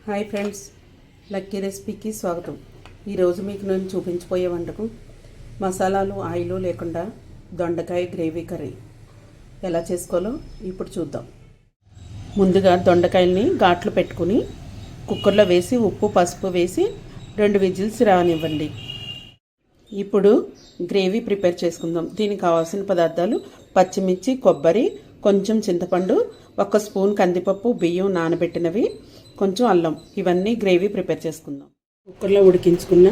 Hi friends, lucky రెసిపీకి స్వాగతం. ఈరోజు మీకు నేను చూపించబోయే వంటకం మసాలాలు ఆయిల్ లేకుండా దొండకాయ గ్రేవీ కర్రీ ఎలా చేసుకోవాలో ఇప్పుడు చూద్దాం. ముందుగా దొండకాయల్ని ఘాట్లు పెట్టుకుని కుక్కర్లో వేసి ఉప్పు పసుపు వేసి 2 విజిల్స్ రానివ్వండి. ఇప్పుడు గ్రేవీ ప్రిపేర్ చేసుకుందాం. దీనికి కావాల్సిన పదార్థాలు పచ్చిమిర్చి, కొబ్బరి, కొంచెం చింతపండు, 1 స్పూన్ కందిపప్పు, బియ్యం నానబెట్టినవి, కొంచెం అల్లం. ఇవన్నీ గ్రేవీ ప్రిపేర్ చేసుకుందాం. కుక్కర్లో ఉడికించుకున్న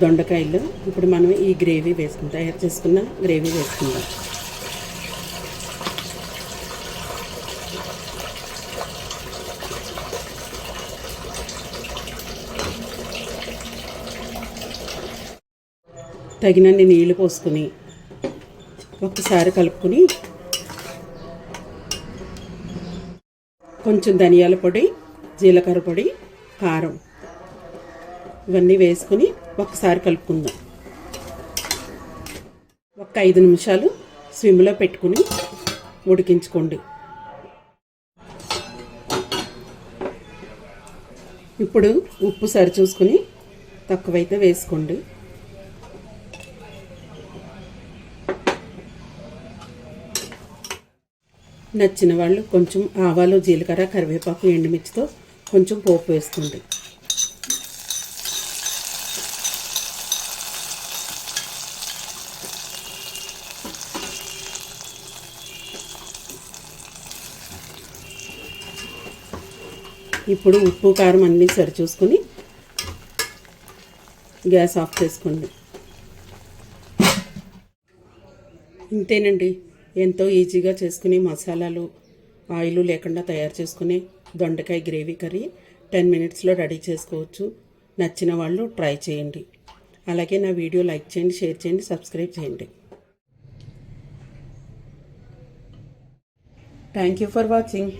దొండకాయలు ఇప్పుడు మనం ఈ గ్రేవీ తయారు చేసుకున్న గ్రేవీ వేసుకుందాం. తగినన్ని నీళ్లు పోసుకుని ఒకసారి కలుపుకొని కొంచెం ధనియాల పొడి, జీలకర్ర పొడి, కారం ఇవన్నీ వేసుకుని ఒకసారి కలుపుకుందాం. 5 నిమిషాలు స్విమ్లో పెట్టుకుని ఉడికించుకోండి. ఇప్పుడు ఉప్పు సరిచూసుకుని తక్కువైతే వేసుకోండి. నచ్చిన వాళ్ళు కొంచెం ఆవాలు, జీలకర్ర, కరివేపాకు, ఎండుమిర్చితో కొంచెం పోపు వేసుకోండి. ఇప్పుడు ఉప్పు కారం అన్నీ సరిచూసుకొని గ్యాస్ ఆఫ్ చేసుకోండి. ఇంతేనండి, ఎంతో ఈజీగా చేసుకుని మసాలాలు ఆయిల్ లేకుండా తయారు చేసుకునే దొండకాయ గ్రేవీ కర్రీ 10 మినిట్స్లో రెడీ చేసుకోవచ్చు. నచ్చిన వాళ్ళు ట్రై చేయండి. అలాగే నా వీడియో లైక్ చేయండి, షేర్ చేయండి, సబ్స్క్రైబ్ చేయండి. Thank you for watching.